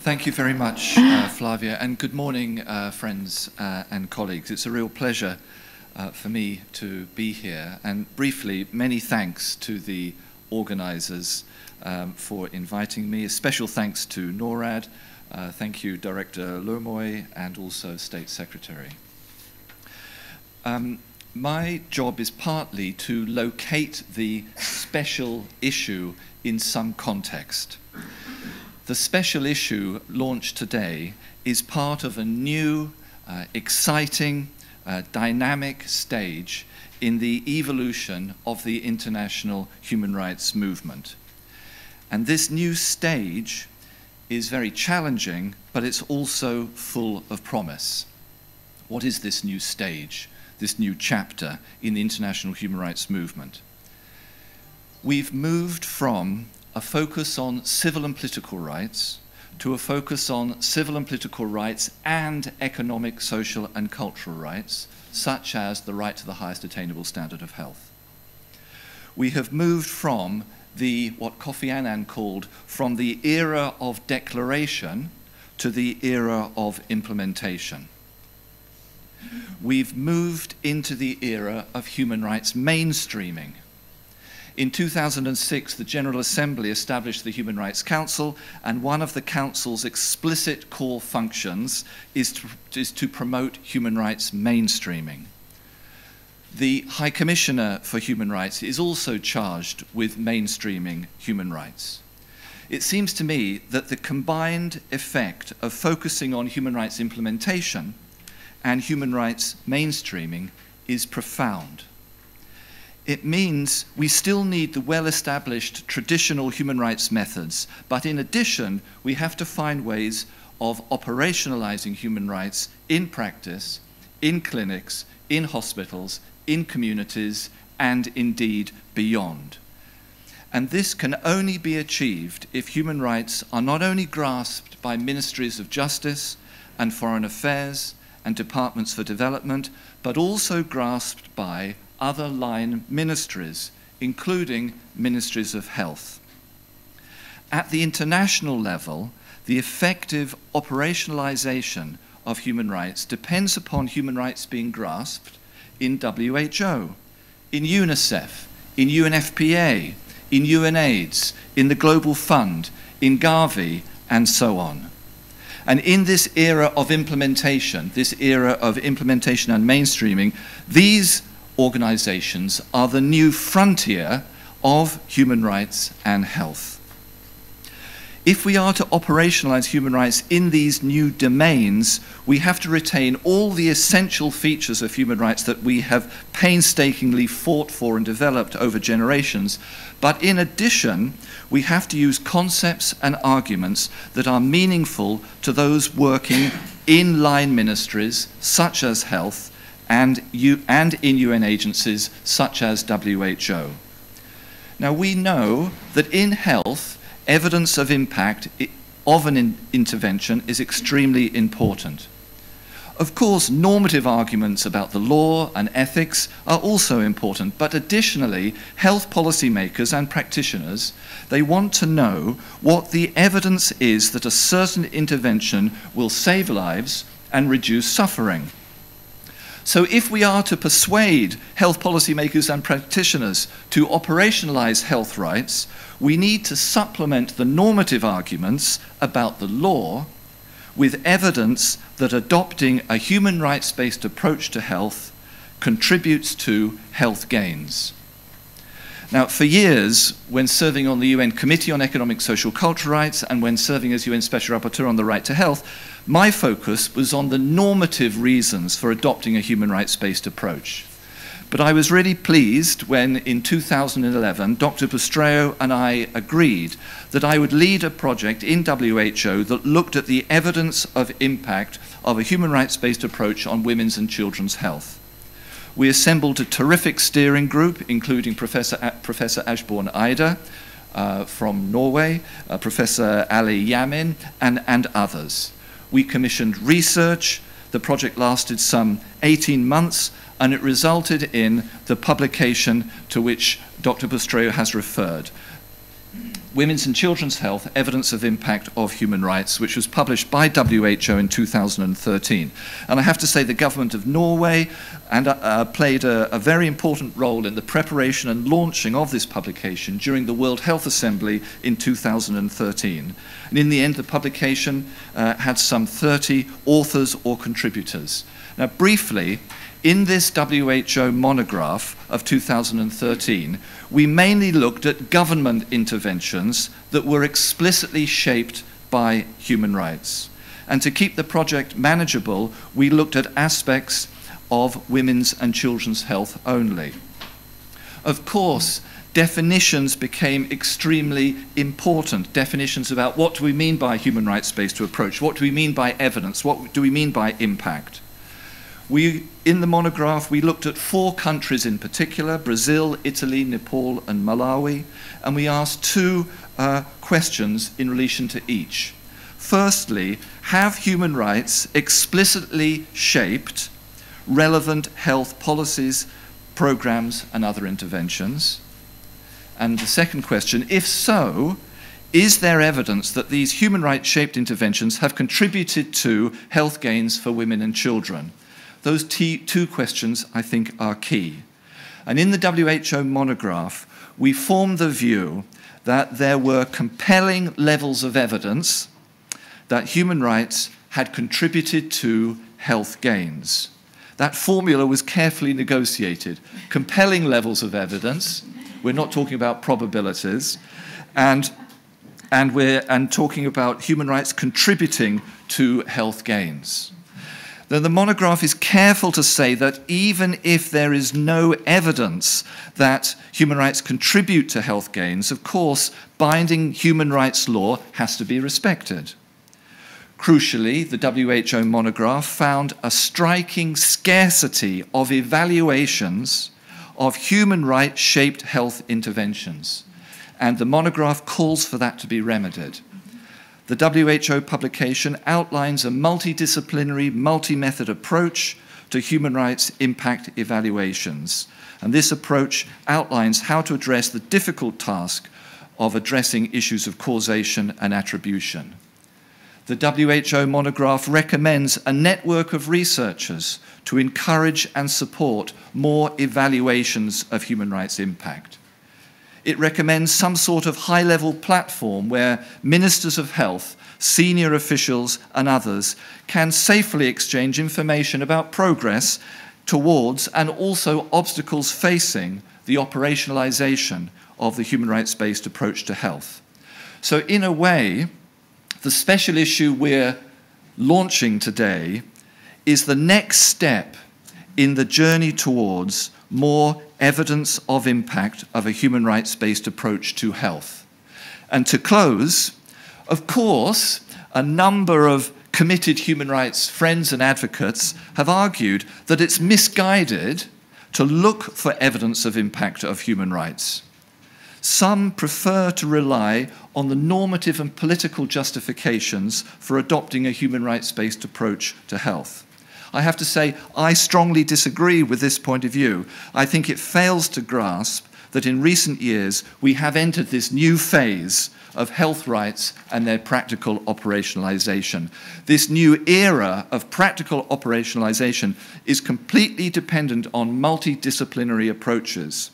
Thank you very much, Flavia, and good morning, friends and colleagues. It's a real pleasure for me to be here. And briefly, many thanks to the organisers for inviting me. A special thanks to Norad. Thank you, Director Lemoy, and also State Secretary. My job is partly to locate the special issue in some context. The special issue launched today is part of a new, exciting, dynamic stage in the evolution of the international human rights movement. And this new stage is very challenging, but it's also full of promise. What is this new stage, this new chapter in the international human rights movement? We've moved from a focus on civil and political rights to a focus on civil and political rights and economic, social and cultural rights, such as the right to the highest attainable standard of health. We have moved from what Kofi Annan called from the era of declaration to the era of implementation. We've moved into the era of human rights mainstreaming. In 2006, the General Assembly established the Human Rights Council, and one of the Council's explicit core functions is to promote human rights mainstreaming. The High Commissioner for Human Rights is also charged with mainstreaming human rights. It seems to me that the combined effect of focusing on human rights implementation and human rights mainstreaming is profound. It means we still need the well-established traditional human rights methods, but in addition, we have to find ways of operationalizing human rights in practice, in clinics, in hospitals, in communities, and indeed beyond. And this can only be achieved if human rights are not only grasped by ministries of justice and foreign affairs and departments for development, but also grasped by other line ministries, including ministries of health. At the international level, the effective operationalization of human rights depends upon human rights being grasped in WHO, in UNICEF, in UNFPA, in UNAIDS, in the Global Fund, in Gavi, and so on. And in this era of implementation and mainstreaming, these organizations are the new frontier of human rights and health. If we are to operationalize human rights in these new domains, we have to retain all the essential features of human rights that we have painstakingly fought for and developed over generations. But in addition, we have to use concepts and arguments that are meaningful to those working in line ministries, such as health, and in UN agencies such as WHO. Now, we know that in health, evidence of impact of an intervention is extremely important. Of course, normative arguments about the law and ethics are also important, but additionally, health policymakers and practitioners, they want to know what the evidence is that a certain intervention will save lives and reduce suffering. So if we are to persuade health policymakers and practitioners to operationalize health rights, we need to supplement the normative arguments about the law with evidence that adopting a human rights-based approach to health contributes to health gains. Now, for years, when serving on the UN Committee on Economic, Social, Cultural Rights and when serving as UN Special Rapporteur on the right to health, my focus was on the normative reasons for adopting a human rights-based approach. But I was really pleased when, in 2011, Dr. Bustreo and I agreed that I would lead a project in WHO that looked at the evidence of impact of a human rights-based approach on women's and children's health. We assembled a terrific steering group, including Professor Ashborn Eide from Norway, Professor Ali Yamin, and others. We commissioned research. The project lasted some 18 months, and it resulted in the publication to which Dr. Bustreo has referred. Women's and Children's Health, Evidence of Impact of Human Rights, which was published by WHO in 2013. And I have to say the government of Norway played a very important role in the preparation and launching of this publication during the World Health Assembly in 2013. And in the end, the publication had some 30 authors or contributors. Now, briefly, in this WHO monograph of 2013, we mainly looked at government interventions that were explicitly shaped by human rights. And to keep the project manageable, we looked at aspects of women's and children's health only. Of course, definitions became extremely important. Definitions about what do we mean by human rights-based approach, what do we mean by evidence, what do we mean by impact. In the monograph, we looked at 4 countries in particular, Brazil, Italy, Nepal, and Malawi, and we asked 2 questions in relation to each. Firstly, have human rights explicitly shaped relevant health policies, programs, and other interventions? And the second question, if so, is there evidence that these human rights-shaped interventions have contributed to health gains for women and children? Those 2 questions, I think, are key. And in the WHO monograph, we formed the view that there were compelling levels of evidence that human rights had contributed to health gains. That formula was carefully negotiated. Compelling levels of evidence, we're not talking about probabilities, and talking about human rights contributing to health gains. The monograph is careful to say that even if there is no evidence that human rights contribute to health gains, of course, binding human rights law has to be respected. Crucially, the WHO monograph found a striking scarcity of evaluations of human rights-shaped health interventions, and the monograph calls for that to be remedied. The WHO publication outlines a multidisciplinary, multi-method approach to human rights impact evaluations. And this approach outlines how to address the difficult task of addressing issues of causation and attribution. The WHO monograph recommends a network of researchers to encourage and support more evaluations of human rights impact. It recommends some sort of high-level platform where ministers of health, senior officials, and others can safely exchange information about progress towards and also obstacles facing the operationalization of the human rights-based approach to health. So in a way, the special issue we're launching today is the next step in the journey towards more evidence of impact of a human rights-based approach to health. And to close, of course, a number of committed human rights friends and advocates have argued that it's misguided to look for evidence of impact of human rights. Some prefer to rely on the normative and political justifications for adopting a human rights-based approach to health. I have to say, I strongly disagree with this point of view. I think it fails to grasp that in recent years we have entered this new phase of health rights and their practical operationalization. This new era of practical operationalization is completely dependent on multidisciplinary approaches.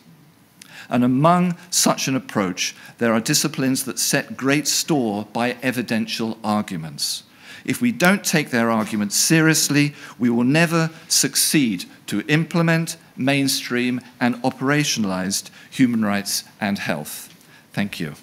And among such an approach, there are disciplines that set great store by evidential arguments. If we don't take their arguments seriously, we will never succeed to implement, mainstream, and operationalize human rights and health. Thank you.